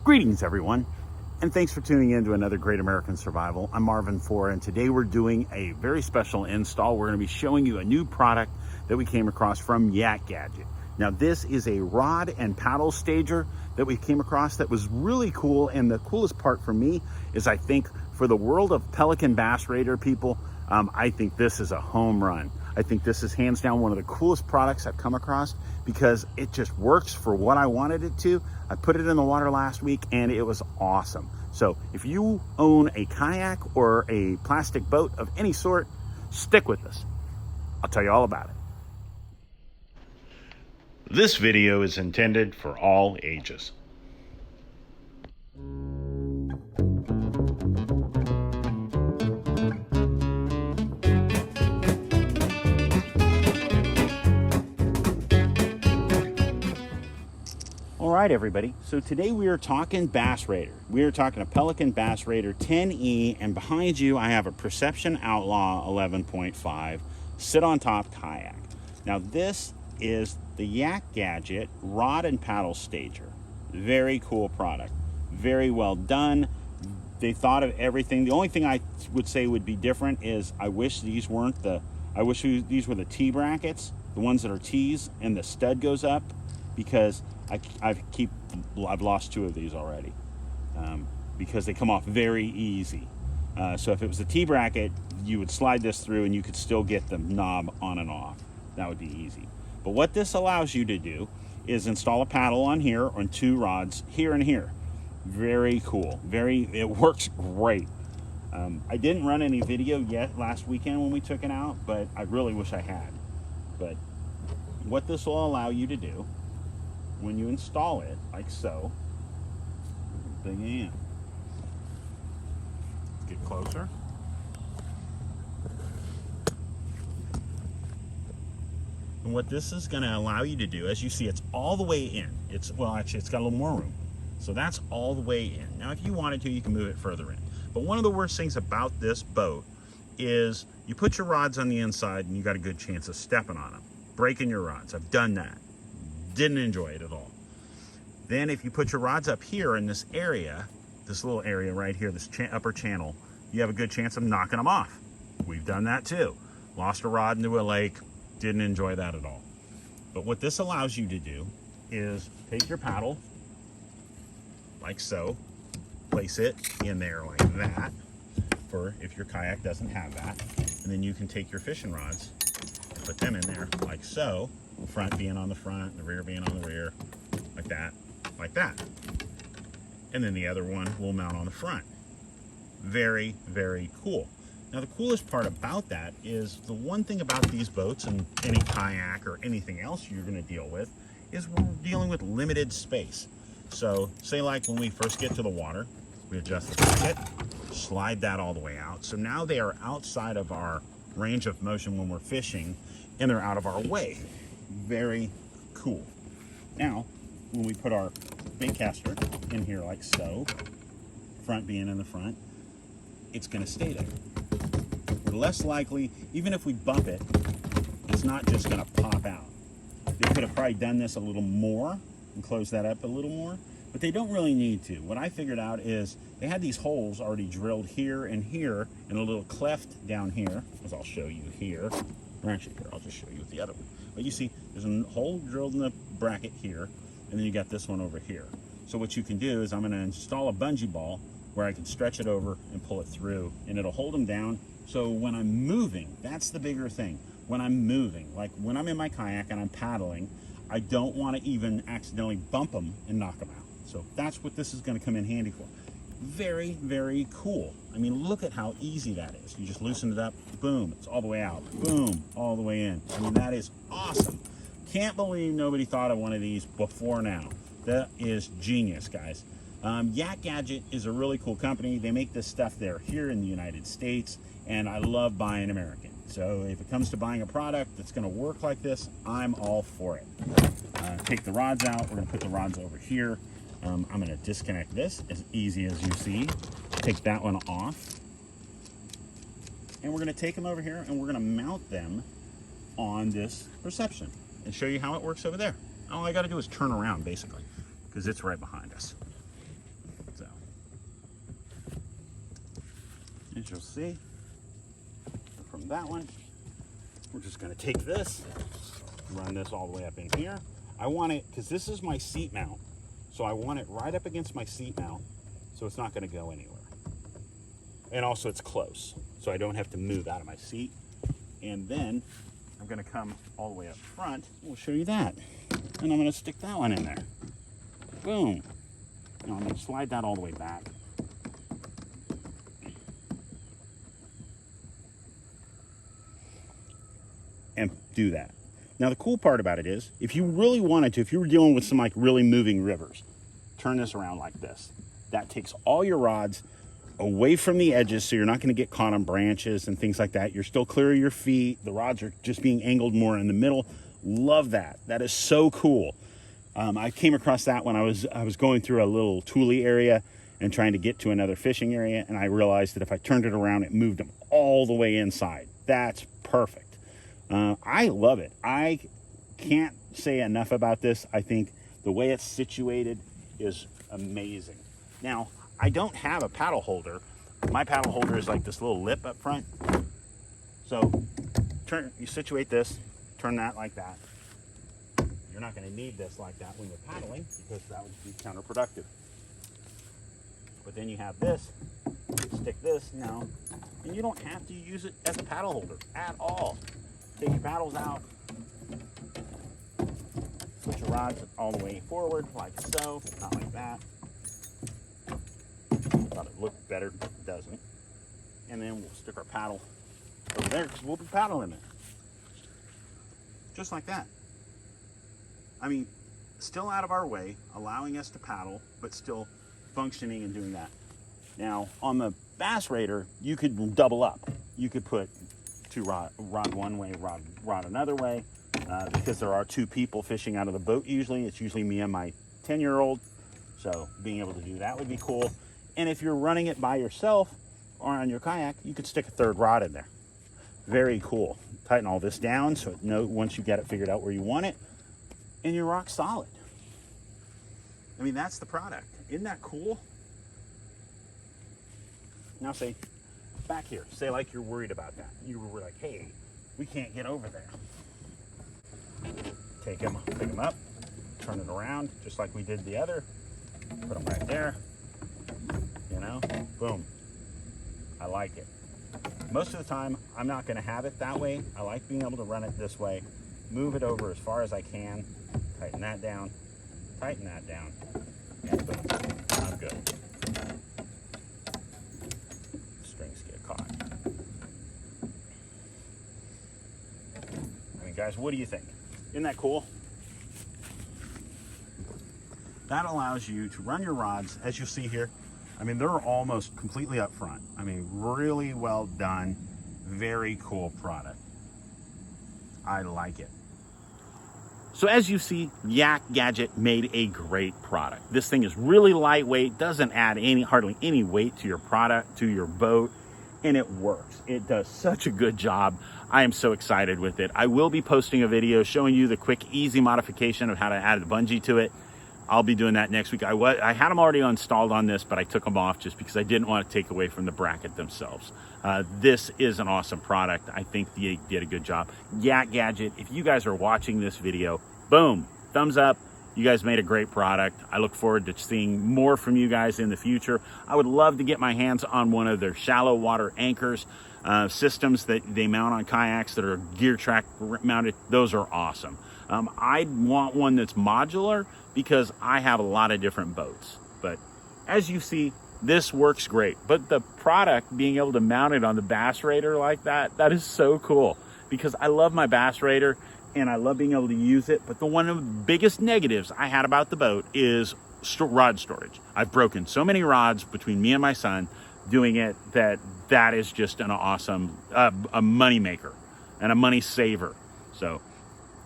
Greetings everyone, and thanks for tuning in to another Great American Survival. I'm Marvin Fora, and today we're doing a very special install. We're going to be showing you a new product that we came across from Yakgadget. Now this is a rod and paddle stager that we came across that was really cool, and the coolest part for me is I think for the world of pelican bass raider people, I think this is a home run. I think this is hands down one of the coolest products I've come across because it just works for what I wanted it to. I put it in the water last week and it was awesome. So if you own a kayak or a plastic boat of any sort, stick with us. I'll tell you all about it. This video is intended for all ages. All right, everybody. So today we are talking Bass Raider. We are talking a Pelican Bass Raider 10E, and behind you I have a Perception Outlaw 11.5 sit on top kayak. Now this is the Yakgadget rod and paddle stager. Very cool product. Very well done. They thought of everything. The only thing I would say would be different is I wish these were the T brackets, the ones that are T's and the stud goes up, because I've lost two of these already because they come off very easy. So if it was a T bracket, you would slide this through and you could still get the knob on and off. That would be easy. But what this allows you to do is install a paddle on here on two rods here and here. Very cool. It works great. I didn't run any video yet last weekend when we took it out, but I really wish I had. But what this will allow you to do when you install it, like so, bring it in. Get closer. And what this is going to allow you to do, as you see, it's all the way in. Actually, it's got a little more room. So that's all the way in. Now, if you wanted to, you can move it further in. But one of the worst things about this boat is you put your rods on the inside and you got a good chance of stepping on them, breaking your rods. I've done that. Didn't enjoy it at all. Then if you put your rods up here in this area, this little area right here, this upper channel, you have a good chance of knocking them off. We've done that too. Lost a rod into a lake, didn't enjoy that at all. But what this allows you to do is take your paddle, like so, place it in there like that, for if your kayak doesn't have that, and then you can take your fishing rods, put them in there like so, the front being on the front, the rear being on the rear, like that. And then the other one will mount on the front. Very, very cool. Now the coolest part about that is the one thing about these boats and any kayak or anything else you're gonna deal with is we're dealing with limited space. So say like when we first get to the water, we adjust the bracket, slide that all the way out. So now they are outside of our range of motion when we're fishing, and they're out of our way. Very cool. Now, when we put our bait caster in here like so, front being in the front, it's going to stay there. We're less likely, even if we bump it, it's not just going to pop out. They could have probably done this a little more and closed that up a little more, but they don't really need to. What I figured out is they had these holes already drilled here and here, and a little cleft down here, as I'll show you here. Or actually here, I'll just show you with the other one. But you see, there's a hole drilled in the bracket here, and then you got this one over here. So what you can do is I'm going to install a bungee ball where I can stretch it over and pull it through, and it'll hold them down. So when I'm moving, that's the bigger thing. When I'm moving, like when I'm in my kayak and I'm paddling, I don't want to even accidentally bump them and knock them out. So that's what this is going to come in handy for. Very, very cool. I mean, look at how easy that is. You just loosen it up, boom, it's all the way out, boom, all the way in. I mean, that is awesome. Can't believe nobody thought of one of these before now. That is genius, guys. Yakgadget is a really cool company. They make this stuff there here in the United States, and I love buying American. So if it comes to buying a product that's going to work like this, I'm all for it. Take the rods out. We're going to put the rods over here. I'm going to disconnect this as easy as you see. Take that one off. And we're going to take them over here and we're going to mount them on this Perception and show you how it works over there. All I got to do is turn around basically because it's right behind us. as you'll see from that one. We're just going to take this, run this all the way up in here. I want it, because this is my seat mount, so I want it right up against my seat mount, so it's not going to go anywhere. And also it's close, so I don't have to move out of my seat. And then I'm going to come all the way up front. We'll show you that. And I'm going to stick that one in there. Boom. Now I'm going to slide that all the way back. And do that. Now the cool part about it is, if you really wanted to, if you were dealing with some like really moving rivers, turn this around like this. That takes all your rods away from the edges, so you're not going to get caught on branches and things like that. You're still clear of your feet. The rods are just being angled more in the middle. Love that. That is so cool. I came across that when I was going through a little Thule area and trying to get to another fishing area, and I realized that if I turned it around, it moved them all the way inside. That's perfect. I love it. I can't say enough about this. I think the way it's situated is amazing. Now, I don't have a paddle holder. My paddle holder is like this little lip up front. So you situate this, turn that like that. You're not going to need this like that when you're paddling, because that would be counterproductive. But then you have this, stick this now, and you don't have to use it as a paddle holder at all. Take your paddles out, put your rods all the way forward like so, not like that. Thought it looked better, but it doesn't. And then we'll stick our paddle over there, because we'll be paddling it. Just like that. I mean, still out of our way, allowing us to paddle, but still functioning and doing that. Now, on the Bass Raider, you could double up. You could put two rod one way, rod another way, because there are two people fishing out of the boat usually. It's usually me and my 10-year-old, so being able to do that would be cool. And if you're running it by yourself or on your kayak, you could stick a third rod in there. Very cool. Tighten all this down so once you get it figured out where you want it, and you're rock solid. I mean, that's the product. Isn't that cool? Now say, back here, say like you're worried about that. You were like, hey, we can't get over there. Pick them up, turn it around, just like we did the other. Put them right there. You know, boom. I like it. Most of the time, I'm not going to have it that way. I like being able to run it this way. Move it over as far as I can. Tighten that down. Tighten that down. And boom. I'm good. Strings get caught. I mean, guys, what do you think? Isn't that cool? That allows you to run your rods, as you'll see here. I mean, they're almost completely up front. I mean, really well done. Very cool product. I like it. So as you see, Yakgadget made a great product. This thing is really lightweight, doesn't add hardly any weight to your product, to your boat, and it works. It does such a good job. I am so excited with it. I will be posting a video showing you the quick, easy modification of how to add the bungee to it. I'll be doing that next week. I had them already installed on this, but I took them off just because I didn't want to take away from the bracket themselves. This is an awesome product. I think they did a good job. Yakgadget, if you guys are watching this video, boom, thumbs up. You guys made a great product. I look forward to seeing more from you guys in the future. I would love to get my hands on one of their shallow water anchors systems that they mount on kayaks that are geartrack mounted. Those are awesome. I want one that's modular because I have a lot of different boats. But as you see, this works great. But the product, being able to mount it on the Bass Raider like that, that is so cool. Because I love my Bass Raider and I love being able to use it. But one of the biggest negatives I had about the boat is rod storage. I've broken so many rods between me and my son doing it that is just an awesome a money maker and a money saver. So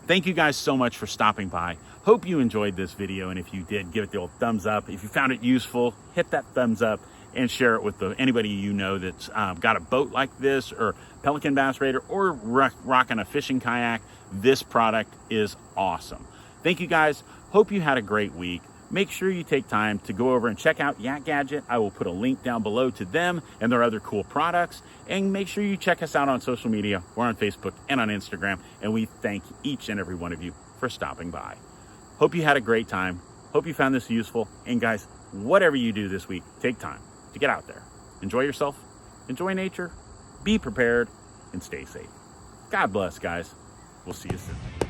thank you guys so much for stopping by. Hope you enjoyed this video, and if you did, give it the old thumbs up. If you found it useful, hit that thumbs up and share it with anybody you know that's got a boat like this, or Pelican Bass Raider, or rocking a fishing kayak. This product is awesome. Thank you guys. Hope you had a great week. make sure you take time to go over and check out Yakgadget. I will put a link down below to them and their other cool products. And make sure you check us out on social media. We're on Facebook and on Instagram. And we thank each and every one of you for stopping by. Hope you had a great time. Hope you found this useful. And guys, whatever you do this week, take time to get out there. Enjoy yourself. Enjoy nature. Be prepared and stay safe. God bless, guys. We'll see you soon.